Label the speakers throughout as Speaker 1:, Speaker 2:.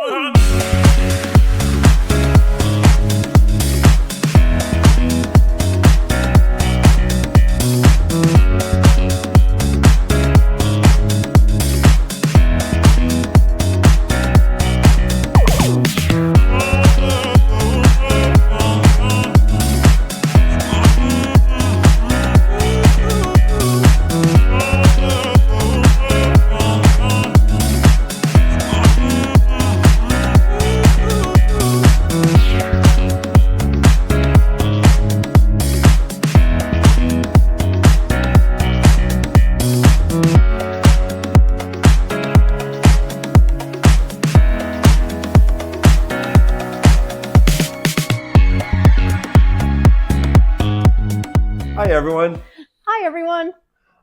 Speaker 1: Hi, everyone.
Speaker 2: Hi, everyone.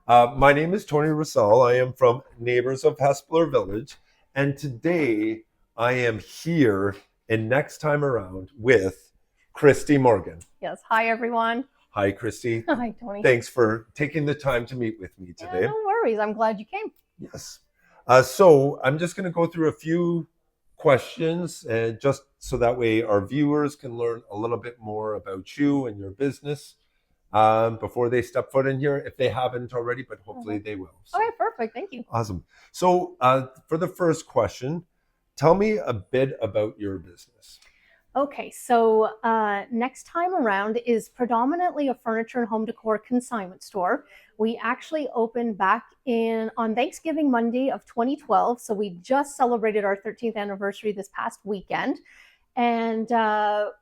Speaker 1: My name is Tony Russell. I am from Neighbors of Hespeler Village. And today I am here in Next Time Around with Kristy Morgan.
Speaker 2: Yes. Hi, everyone.
Speaker 1: Hi, Kristy.
Speaker 2: Hi, Tony.
Speaker 1: Thanks for taking the time to meet with me today.
Speaker 2: Yeah, no worries. I'm glad you came.
Speaker 1: Yes. So I'm just going to go through a few questions just so that way our viewers can learn a little bit more about you and your business. Before they step foot in here, if they haven't already, but hopefully they will. So.
Speaker 2: Okay, perfect. Thank you.
Speaker 1: Awesome. So for the first question, tell me a bit about your business.
Speaker 2: Okay, so Next Time Around is predominantly a furniture and home decor consignment store. We actually opened back on Thanksgiving Monday of 2012. So we just celebrated our 13th anniversary this past weekend. And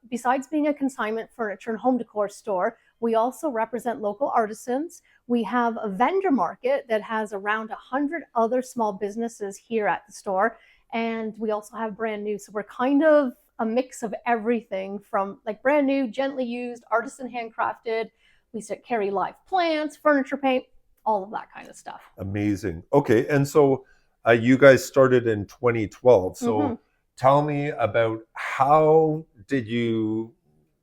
Speaker 2: besides being a consignment furniture and home decor store, we also represent local artisans. We have a vendor market that has around 100 other small businesses here at the store. And we also have brand new. So we're kind of a mix of everything from like brand new, gently used, artisan handcrafted. We carry live plants, furniture paint, all of that kind of stuff.
Speaker 1: Amazing. Okay. And so you guys started in 2012. So tell me about how did you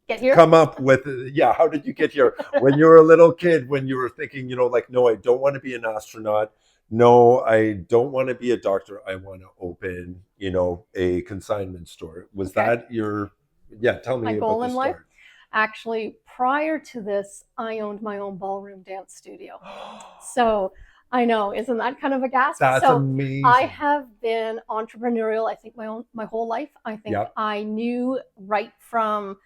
Speaker 2: get here?
Speaker 1: Come up with, how did you get here? When you were a little kid, when you were thinking, like, no, I don't want to be an astronaut. No, I don't want to be a doctor. I want to open, a consignment store. Was that your, tell me
Speaker 2: my
Speaker 1: about
Speaker 2: goal
Speaker 1: the
Speaker 2: in
Speaker 1: start.
Speaker 2: life? Actually, prior to this, I owned my own ballroom dance studio. So I know, isn't that kind of a gasp?
Speaker 1: That's
Speaker 2: so
Speaker 1: amazing.
Speaker 2: I have been entrepreneurial, I think, my whole life. I think I knew right from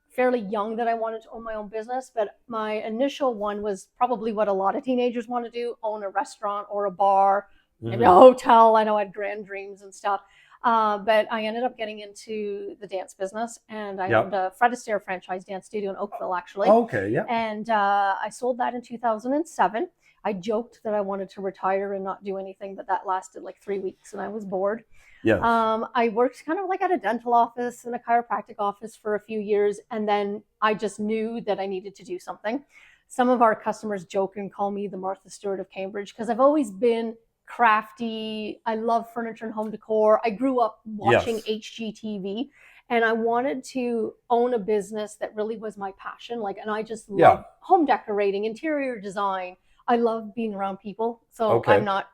Speaker 2: fairly young that I wanted to own my own business, but my initial one was probably what a lot of teenagers want to do: own a restaurant or a bar, maybe a hotel. I know I had grand dreams and stuff. But I ended up getting into the dance business, and I owned a Fred Astaire franchise dance studio in Oakville, actually.
Speaker 1: Okay, yeah.
Speaker 2: And I sold that in 2007. I joked that I wanted to retire and not do anything, but that lasted like 3 weeks and I was bored.
Speaker 1: Yes.
Speaker 2: I worked kind of like at a dental office and a chiropractic office for a few years, and then I just knew that I needed to do something. Some of our customers joke and call me the Martha Stewart of Cambridge because I've always been crafty. I love furniture and home decor. I grew up watching HGTV, and I wanted to own a business that really was my passion. And I just love home decorating, interior design. I love being around people. So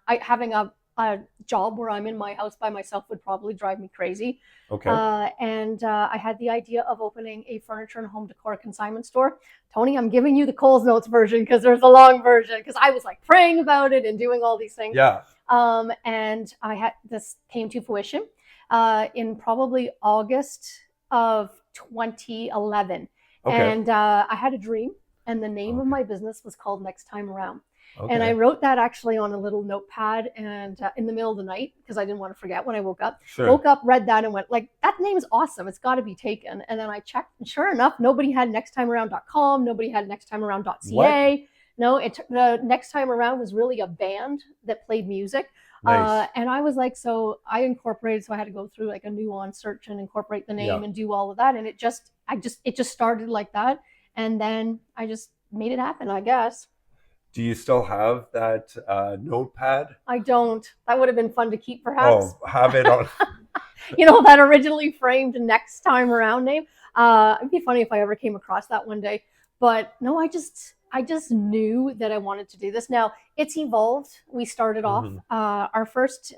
Speaker 2: having a job where I'm in my house by myself would probably drive me crazy.
Speaker 1: Okay.
Speaker 2: And I had the idea of opening a furniture and home decor consignment store. Tony, I'm giving you the Coles Notes version because there's a long version, because I was like praying about it and doing all these things.
Speaker 1: Yeah.
Speaker 2: And this came to fruition in probably August of 2011. Okay. And I had a dream, and the name of my business was called Next Time Around. Okay. And I wrote that actually on a little notepad and in the middle of the night because I didn't want to forget when I woke up. Sure. Woke up, read that, and went like, that name's awesome. It's got to be taken. And then I checked, and sure enough, nobody had nexttimearound.com. Nobody had nexttimearound.ca. No, the Next Time Around was really a band that played music. Nice. And I was like, so I incorporated, so I had to go through like a nuance search and incorporate the name and do all of that. And it just started like that. And then I just made it happen, I guess.
Speaker 1: Do you still have that notepad?
Speaker 2: I don't. That would have been fun to keep, perhaps.
Speaker 1: Oh, have it on.
Speaker 2: That originally framed Next Time Around name. It'd be funny if I ever came across that one day. But no, I just knew that I wanted to do this. Now it's evolved. We started off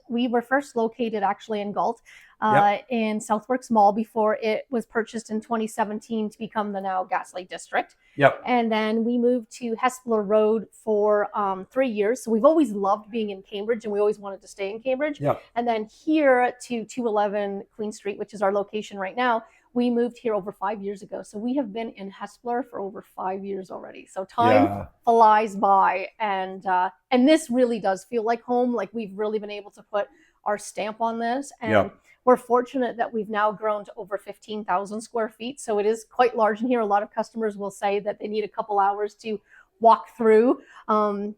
Speaker 2: we were first located actually in Galt, in Southworks Mall before it was purchased in 2017 to become the now Gaslight District.
Speaker 1: Yep.
Speaker 2: And then we moved to Hespeler Road for 3 years. So we've always loved being in Cambridge, and we always wanted to stay in Cambridge.
Speaker 1: Yep.
Speaker 2: And then here to 211 Queen Street, which is our location right now. We moved here over 5 years ago. So we have been in Hespeler for over 5 years already. So time flies by. And this really does feel like home. Like we've really been able to put our stamp on this. And we're fortunate that we've now grown to over 15,000 square feet. So it is quite large in here. A lot of customers will say that they need a couple hours to walk through. On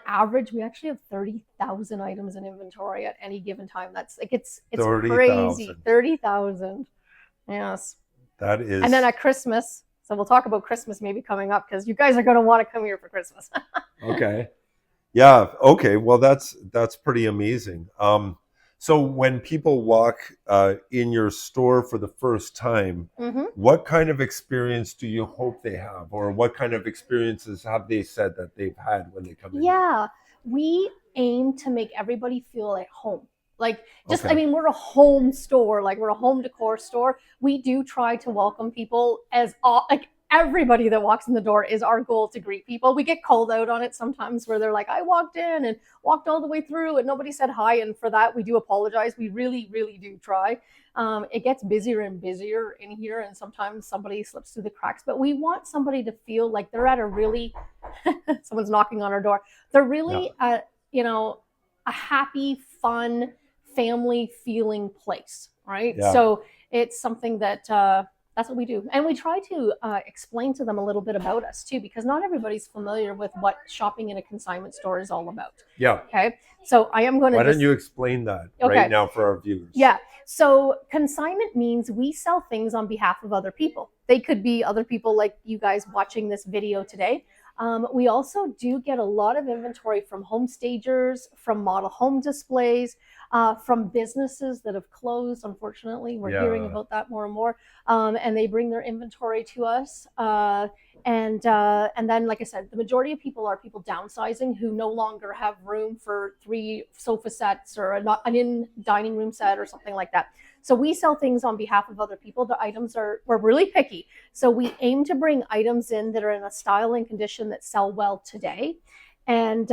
Speaker 2: average, we actually have 30,000 items in inventory at any given time. That's like, it's 30, crazy. 30,000. Yes.
Speaker 1: That is.
Speaker 2: And then at Christmas, so we'll talk about Christmas maybe coming up because you guys are going to want to come here for Christmas.
Speaker 1: Okay. Yeah. Okay. Well, that's pretty amazing. So when people walk in your store for the first time, what kind of experience do you hope they have, or what kind of experiences have they said that they've had when they come in?
Speaker 2: Yeah, we aim to make everybody feel at home. Like just, I mean, we're a home store, like we're a home decor store. We do try to welcome people as like everybody that walks in the door is our goal to greet people. We get called out on it sometimes where they're like, I walked in and walked all the way through and nobody said hi. And for that, we do apologize. We really, really do try. It gets busier and busier in here, and sometimes somebody slips through the cracks, but we want somebody to feel like they're at a really, someone's knocking on our door. They're really at, you know, a happy, fun, family feeling place, right? So it's something that that's what we do, and we try to explain to them a little bit about us too, because not everybody's familiar with what shopping in a consignment store is all about. Okay, so I am going to.
Speaker 1: Why don't you explain that right now for our viewers?
Speaker 2: Yeah. So consignment means we sell things on behalf of other people. They could be other people like you guys watching this video today. We also do get a lot of inventory from home stagers, from model home displays, from businesses that have closed. Unfortunately, we're hearing about that more and more. And they bring their inventory to us. And then, like I said, the majority of people are people downsizing who no longer have room for 3 sofa sets or an in dining room set or something like that. So we sell things on behalf of other people. The items we're really picky. So we aim to bring items in that are in a style and condition that sell well today. And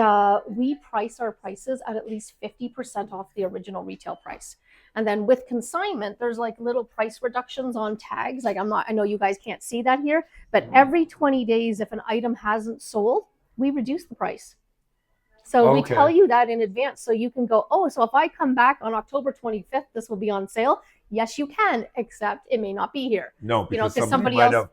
Speaker 2: we price our prices at least 50% off the original retail price. And then with consignment, there's like little price reductions on tags. Like I know you guys can't see that here, but every 20 days, if an item hasn't sold, we reduce the price. So we tell you that in advance, so you can go, oh, so if I come back on October 25th, this will be on sale. Yes, you can, except it may not be here.
Speaker 1: No, because somebody might have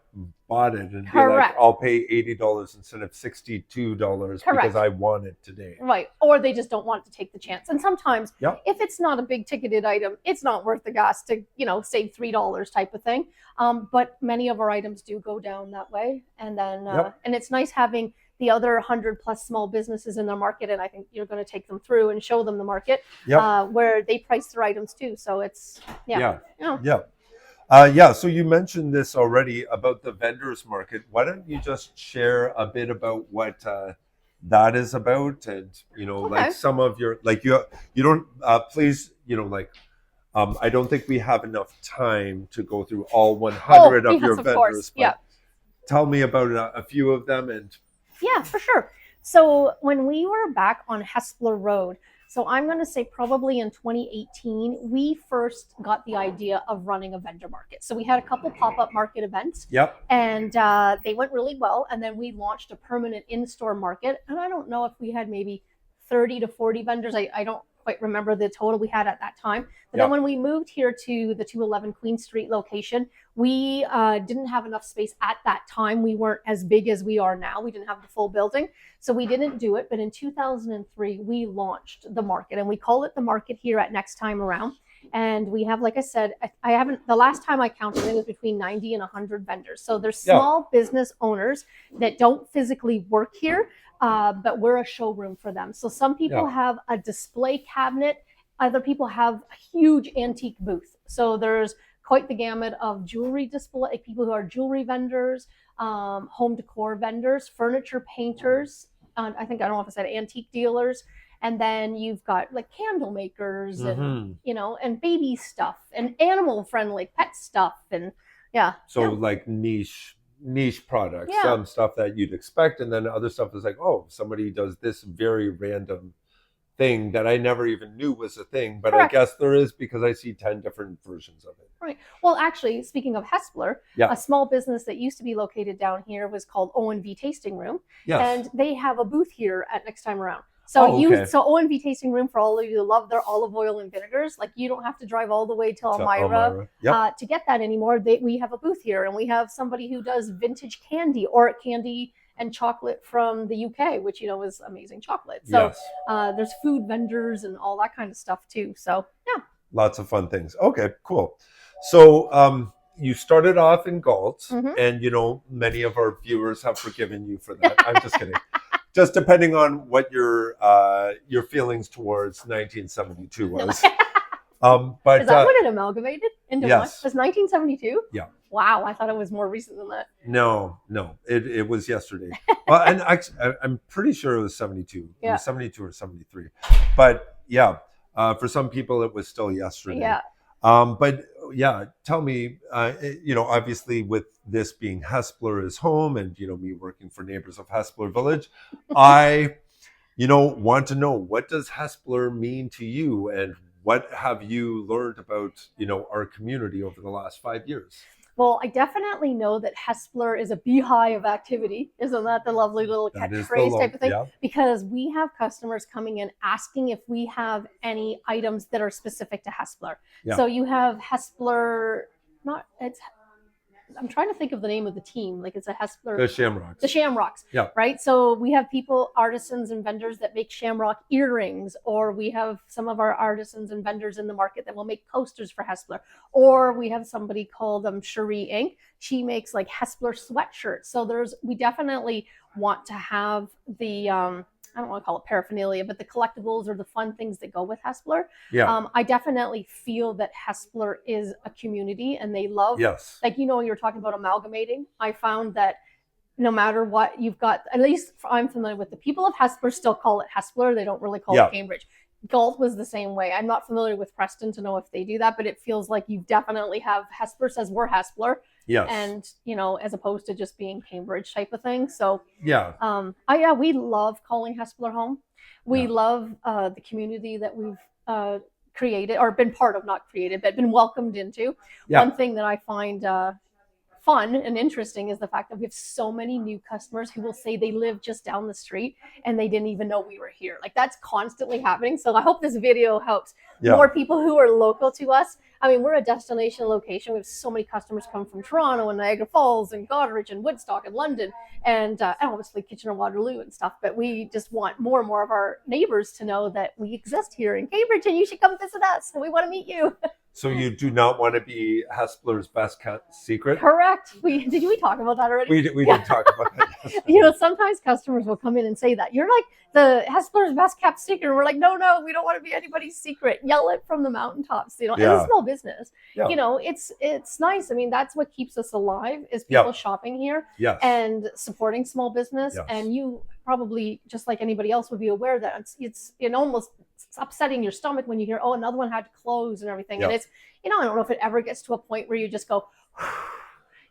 Speaker 1: bought it and be like, I'll pay $80 instead of $62 because I want it today.
Speaker 2: Right. Or they just don't want to take the chance. And sometimes if it's not a big ticketed item, it's not worth the gas to, save $3 type of thing. But many of our items do go down that way. And then, and it's nice having the other 100 plus small businesses in their market, and I think you're going to take them through and show them the market where they price their items too. So it's
Speaker 1: so you mentioned this already about the vendors market. Why don't you just share a bit about what that is about, and like some of your you don't please I don't think we have enough time to go through all 100 of your vendors. But tell me about a few of them. And
Speaker 2: yeah, for sure. So when we were back on Hespeler Road, so I'm going to say probably in 2018, we first got the idea of running a vendor market. So we had a couple pop-up market events, and they went really well. And then we launched a permanent in-store market. And I don't know if we had maybe 30 to 40 vendors. I don't quite remember the total we had at that time. But then when we moved here to the 211 Queen Street location, we didn't have enough space at that time. We weren't as big as we are now. We didn't have the full building. So we didn't do it. But in 2003, we launched the market, and we call it the market here at Next Time Around. And we have, like I said, the last time I counted, it was between 90 and 100 vendors. So there's small business owners that don't physically work here, but we're a showroom for them. So some people have a display cabinet. Other people have a huge antique booth. So there's quite the gamut of jewelry display, people who are jewelry vendors, home decor vendors, furniture painters. I think, I don't know if I said antique dealers. And then you've got like candle makers and, and baby stuff and animal friendly pet stuff. And
Speaker 1: So like niche products,
Speaker 2: Yeah.
Speaker 1: some stuff that you'd expect, and then other stuff is like, oh, somebody does this very random thing that I never even knew was a thing, but
Speaker 2: Correct.
Speaker 1: I guess there is, because I see 10 different versions of it.
Speaker 2: Right. Well, actually, speaking of Hespeler,
Speaker 1: Yeah.
Speaker 2: a small business that used to be located down here was called O&V Tasting Room.
Speaker 1: Yes.
Speaker 2: And they have a booth here at Next Time Around. So so O&V Tasting Room, for all of you who love their olive oil and vinegars, like you don't have to drive all the way to Elmira to get that anymore. We have a booth here, and we have somebody who does vintage candy or candy and chocolate from the UK, which is amazing chocolate. So there's food vendors and all that kind of stuff too. So yeah,
Speaker 1: lots of fun things. Okay, cool. So you started off in Galt, and many of our viewers have forgiven you for that. I'm just kidding. Just depending on what your feelings towards 1972 was. But
Speaker 2: is that when it amalgamated into one?
Speaker 1: Yes.
Speaker 2: Was 1972?
Speaker 1: Yeah.
Speaker 2: Wow, I thought it was more recent than that.
Speaker 1: No, it was yesterday. Well, and I'm pretty sure it was 72.
Speaker 2: Yeah.
Speaker 1: It was 72 or 73. But yeah, for some people it was still yesterday.
Speaker 2: Yeah.
Speaker 1: But yeah, tell me, obviously with this being Hespeler is home, and me working for Neighbors of Hespeler Village, I want to know, what does Hespeler mean to you, and what have you learned about our community over the last 5 years?
Speaker 2: Well, I definitely know that Hespeler is a beehive of activity. Isn't that the lovely little catchphrase type of thing?
Speaker 1: Yeah.
Speaker 2: Because we have customers coming in asking if we have any items that are specific to Hespeler.
Speaker 1: Yeah.
Speaker 2: So you have Hespeler, I'm trying to think of the name of the team. Like, it's a Hespeler.
Speaker 1: The Shamrocks.
Speaker 2: The Shamrocks.
Speaker 1: Yeah.
Speaker 2: Right. So we have people, artisans and vendors that make shamrock earrings, or we have some of our artisans and vendors in the market that will make posters for Hespeler, or we have somebody called Cherie Inc. She makes like Hespeler sweatshirts. So we definitely want to have the I don't want to call it paraphernalia, but the collectibles or the fun things that go with Hespeler.
Speaker 1: Yeah.
Speaker 2: I definitely feel that Hespeler is a community, and they love,
Speaker 1: yes.
Speaker 2: like, you were talking about amalgamating. I found that no matter what you've got, at least I'm familiar with, the people of Hespeler still call it Hespeler. They don't really call it Cambridge. Galt was the same way. I'm not familiar with Preston to know if they do that, but it feels like you definitely have Hespeler says we're Hespeler.
Speaker 1: Yes.
Speaker 2: And, as opposed to just being Cambridge type of thing. So,
Speaker 1: yeah.
Speaker 2: We love calling Hespeler home. We love the community that we've created, or been part of, not created, but been welcomed into.
Speaker 1: Yeah.
Speaker 2: One thing that I find fun and interesting is the fact that we have so many new customers who will say they live just down the street and they didn't even know we were here. Like, that's constantly happening. So I hope this video helps more people who are local to us. I mean, we're a destination location. We have so many customers come from Toronto and Niagara Falls and Goderich and Woodstock and London and obviously Kitchener-Waterloo and stuff. But we just want more and more of our neighbors to know that we exist here in Cambridge, and you should come visit us. We want to meet you.
Speaker 1: So you do not want to be Hespeler's best kept secret?
Speaker 2: Correct. Did we talk about that already?
Speaker 1: We did talk about that.
Speaker 2: Sometimes customers will come in and say that. You're like the Hespeler's best kept secret. And we're like, no, we don't want to be anybody's secret. Yell it from the mountaintops. As a small business, it's nice. I mean, that's what keeps us alive, is people shopping here and supporting small business.
Speaker 1: Yes.
Speaker 2: And you probably, just like anybody else, would be aware that it's almost upsetting your stomach when you hear, oh, another one had to close and everything. And it's, I don't know if it ever gets to a point where you just go,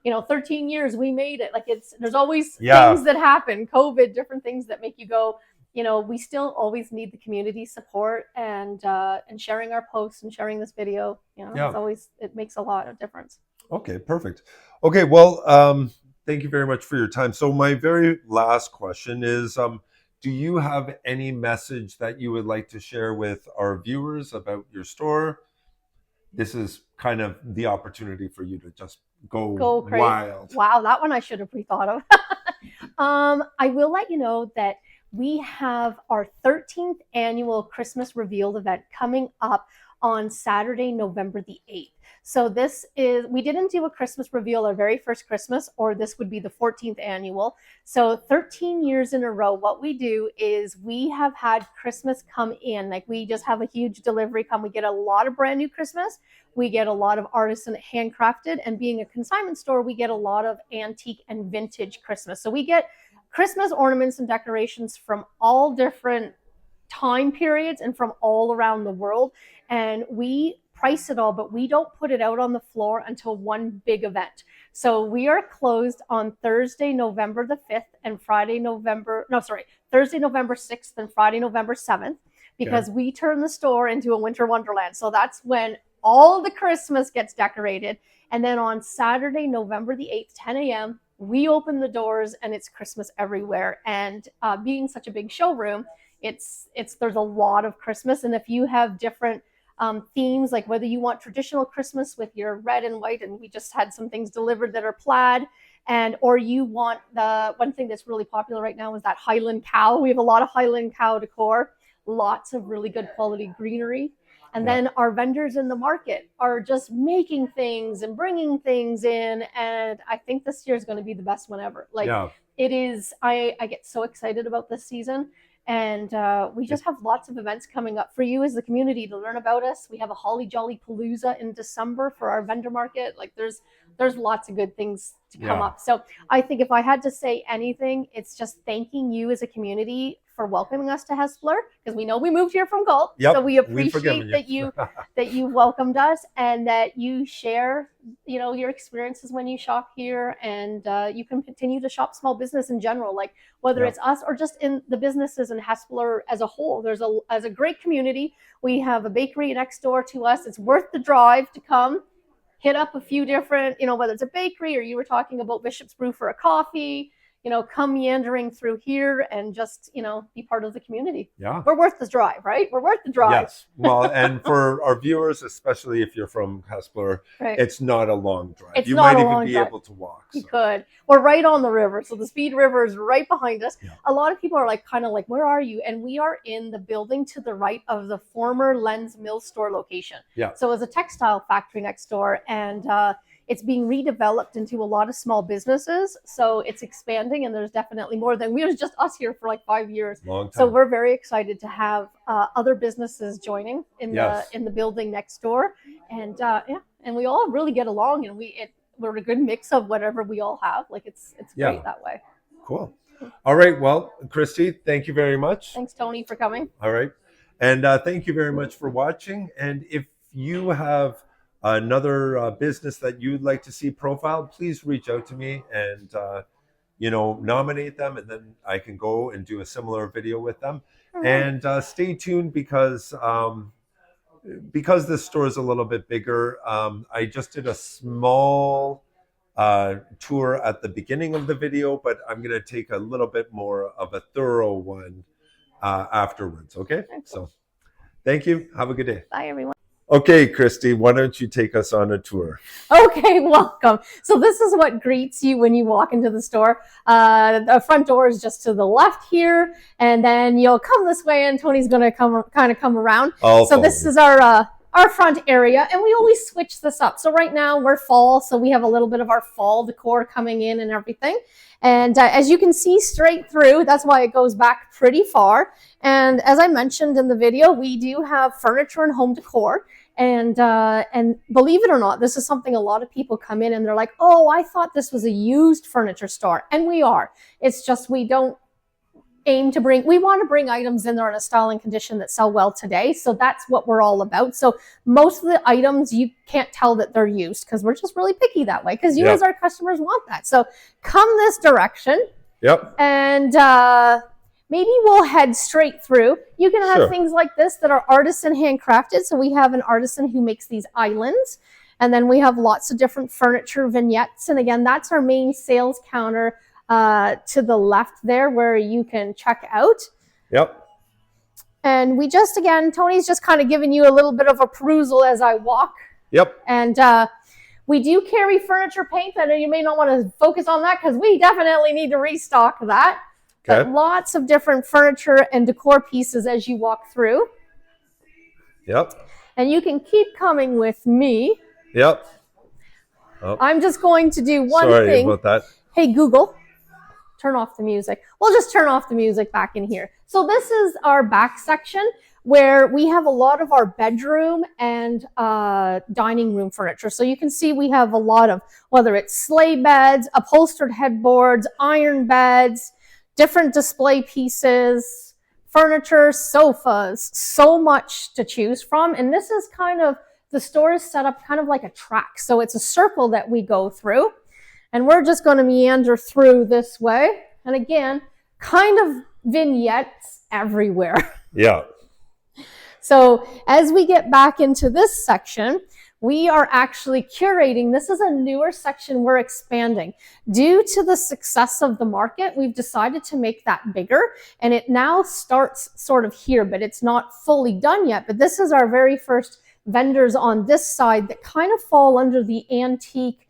Speaker 2: 13 years, we made it. Like, there's always things that happen, COVID, different things that make you go, we still always need the community support and sharing our posts and sharing this video. It makes a lot of difference.
Speaker 1: Okay, perfect. Okay, well, thank you very much for your time. So my very last question is, do you have any message that you would like to share with our viewers about your store? This is kind of the opportunity for you to just go
Speaker 2: crazy.
Speaker 1: Wild.
Speaker 2: Wow, that one I should have pre-thought of. I will let you know that we have our 13th annual Christmas Revealed event coming up on Saturday, November the 8th. So we didn't do a Christmas reveal our very first Christmas, or this would be the 14th annual. So 13 years in a row, what we do is we have had Christmas come in. Like, we just have a huge delivery come. We get a lot of brand new Christmas. We get a lot of artisan handcrafted, and being a consignment store, we get a lot of antique and vintage Christmas. So we get Christmas ornaments and decorations from all different time periods and from all around the world. And we price it all, but we don't put it out on the floor until one big event. So we are closed on Thursday, November the 5th and Thursday, November 6th and Friday, November 7th, because we turn the store into a winter wonderland. So that's when all the Christmas gets decorated. And then on Saturday, November the 8th, 10 a.m., we open the doors and it's Christmas everywhere. And being such a big showroom, there's a lot of Christmas. And if you have different themes, like whether you want traditional Christmas with your red and white, and we just had some things delivered that are plaid, or you want the one thing that's really popular right now is that Highland cow. We have a lot of Highland cow decor, lots of really good quality greenery. And then our vendors in the market are just making things and bringing things in. And I think this year is going to be the best one ever. It is, I get so excited about this season. And we just have lots of events coming up for you as the community to learn about us. We have a Holly Jolly Palooza in December for our vendor market. Like, there's lots of good things to come up. So I think if I had to say anything, it's just thanking you as a community for welcoming us to Hespeler, because we know we moved here from Gulf. So we appreciate that you welcomed us, and that you share, your experiences when you shop here, and you can continue to shop small business in general, like whether it's us or just in the businesses in Hespeler as a whole. As a great community. We have a bakery next door to us. It's worth the drive to come hit up a few different, whether it's a bakery or you were talking about Bishop's Brew for a coffee. Come meandering through here and just, be part of the community. Yeah. We're worth the drive, right? We're worth the drive.
Speaker 1: Yes. Well, and for our viewers, especially if you're from Hespeler, it's not a long drive. You might even be able to walk.
Speaker 2: You could. We're right on the river. So the Speed River is right behind us. Yeah. A lot of people are kind of like, where are you? And we are in the building to the right of the former Lens Mill store location. Yeah. So it's a textile factory next door. And, it's being redeveloped into a lot of small businesses. So it's expanding, and there's definitely more than, we was just us here for 5 years. Long time. So we're very excited to have other businesses joining in the building next door. And and we all really get along, and we're a good mix of whatever we all have. It's great that way.
Speaker 1: Cool. All right. Well, Kristy, thank you very much.
Speaker 2: Thanks, Tony, for coming.
Speaker 1: All right. And thank you very much for watching. And if you have another business that you'd like to see profiled, please reach out to me and nominate them, and then I can go and do a similar video with them. And stay tuned, because this store is a little bit bigger. I just did a small tour at the beginning of the video, but I'm going to take a little bit more of a thorough one afterwards. Okay. So thank you. Have a good day.
Speaker 2: Bye, everyone.
Speaker 1: Okay, Kristy, why don't you take us on a tour?
Speaker 2: Okay, welcome. So this is what greets you when you walk into the store. The front door is just to the left here, and then you'll come this way, and Tony's going to come around. So this is our front area, and we always switch this up. So right now we're fall, so we have a little bit of our fall decor coming in and everything. And as you can see straight through, that's why it goes back pretty far. And as I mentioned in the video, we do have furniture and home decor. And believe it or not, this is something a lot of people come in and they're like, oh, I thought this was a used furniture store. And we are. It's just we don't we want to bring items in there in a style and condition that sell well today. So that's what we're all about. So most of the items, you can't tell that they're used, because we're just really picky that way, because you as our customers want that. So come this direction. Yep. And maybe we'll head straight through. You can have things like this that are artisan handcrafted. So we have an artisan who makes these islands. And then we have lots of different furniture vignettes. And again, that's our main sales counter to the left there, where you can check out. Yep. And we just, again, Tony's just kind of giving you a little bit of a perusal as I walk. Yep. And we do carry furniture paint. I know you may not want to focus on that, because we definitely need to restock that. Okay. But lots of different furniture and decor pieces as you walk through. Yep. And you can keep coming with me.
Speaker 1: Yep. Oh,
Speaker 2: I'm just going to do one
Speaker 1: sorry
Speaker 2: thing.
Speaker 1: about that.
Speaker 2: Hey, Google, turn off the music. We'll just turn off the music back in here. So this is our back section where we have a lot of our bedroom and dining room furniture. So you can see we have a lot of, whether it's sleigh beds, upholstered headboards, iron beds, different display pieces, furniture, sofas, so much to choose from. And this is kind of, the store is set up kind of like a track. So it's a circle that we go through. And we're just going to meander through this way. And again, kind of vignettes everywhere.
Speaker 1: Yeah.
Speaker 2: So as we get back into this section, we are actually curating. This is a newer section we're expanding. Due to the success of the market, we've decided to make that bigger. And it now starts sort of here, but it's not fully done yet. But this is our very first vendors on this side that kind of fall under the antique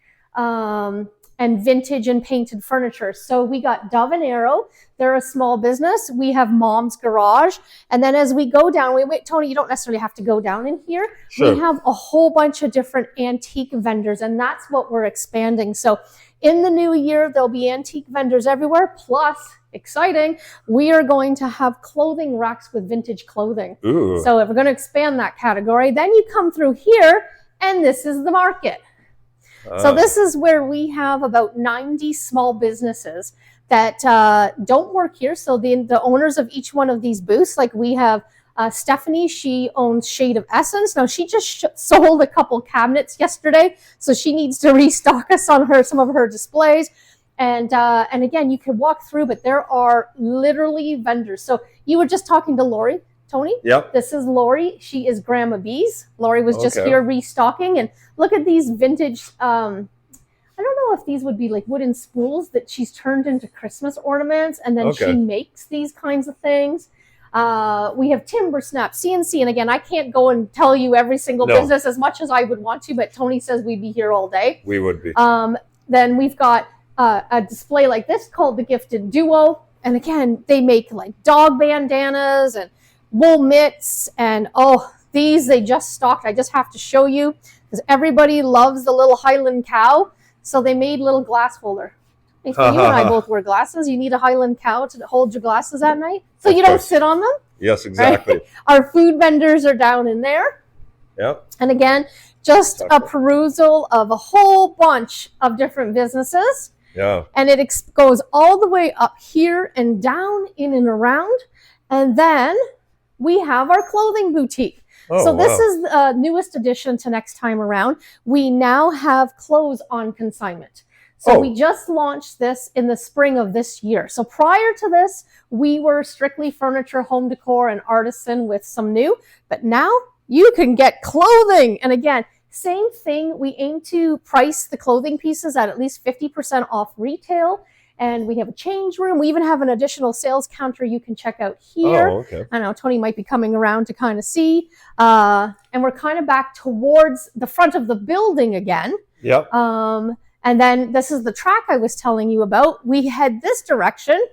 Speaker 2: and vintage and painted furniture. So we got Dove and Arrow. They're a small business. We have Mom's Garage. And then as we go down, wait, Tony, you don't necessarily have to go down in here.
Speaker 1: Sure.
Speaker 2: We have a whole bunch of different antique vendors, and that's what we're expanding. So in the new year, there'll be antique vendors everywhere. Plus, exciting, we are going to have clothing racks with vintage clothing.
Speaker 1: Ooh.
Speaker 2: So if we're going to expand that category, then you come through here, and this is the market. So this is where we have about 90 small businesses that don't work here. So the owners of each one of these booths, like we have Stephanie, she owns Shade of Essence. Now she just sold a couple cabinets yesterday, so she needs to restock us on some of her displays. And again, you can walk through, but there are literally vendors. So you were just talking to Lori. Tony?
Speaker 1: Yep.
Speaker 2: This is Lori. She is Grandma B's. Lori was just here restocking. And look at these vintage, I don't know if these would be like wooden spools that she's turned into Christmas ornaments. And then she makes these kinds of things. We have Timber Snap, CNC. And again, I can't go and tell you every single business as much as I would want to, but Tony says we'd be here all day.
Speaker 1: We would be.
Speaker 2: Then we've got a display like this called the Gifted Duo. And again, they make like dog bandanas and wool mitts, and these they just stocked. I just have to show you because everybody loves the little Highland cow, so they made little glass holder. You and I both wear glasses. You need a Highland cow to hold your glasses at night so you don't sit on them.
Speaker 1: Yes, exactly.
Speaker 2: Right? Our food vendors are down in there.
Speaker 1: Yep.
Speaker 2: And again, just a perusal of a whole bunch of different businesses.
Speaker 1: Yeah.
Speaker 2: And it goes all the way up here and down in and around, and then we have our clothing boutique. So this is the newest addition to next time around. We now have clothes on consignment. So we just launched this in the spring of this year. So prior to this, we were strictly furniture, home decor, and artisan with some new. But now you can get clothing. And again, same thing. We aim to price the clothing pieces at least 50% off retail. And we have a change room. We even have an additional sales counter you can check out here. I know Tony might be coming around to kind of see. And we're kind of back towards the front of the building again.
Speaker 1: Yep.
Speaker 2: And then this is the track I was telling you about. We head this direction.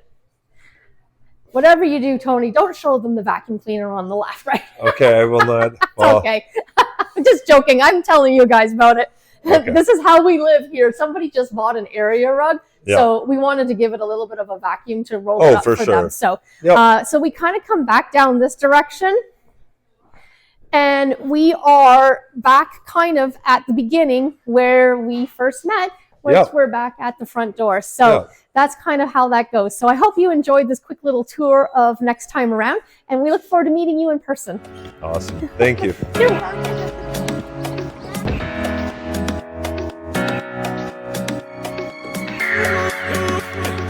Speaker 2: Whatever you do, Tony, don't show them the vacuum cleaner on the left, right?
Speaker 1: Okay, I will not. Well,
Speaker 2: okay. I'm just joking. I'm telling you guys about it. This is how we live here. Somebody just bought an area rug. Yeah. So we wanted to give it a little bit of a vacuum to roll it up for them. So, so we kind of come back down this direction, and we are back kind of at the beginning where we first met, once we're back at the front door. So that's kind of how that goes. So I hope you enjoyed this quick little tour of next time around, and we look forward to meeting you in person.
Speaker 1: Awesome. Thank you.
Speaker 2: You're welcome.
Speaker 3: Yeah.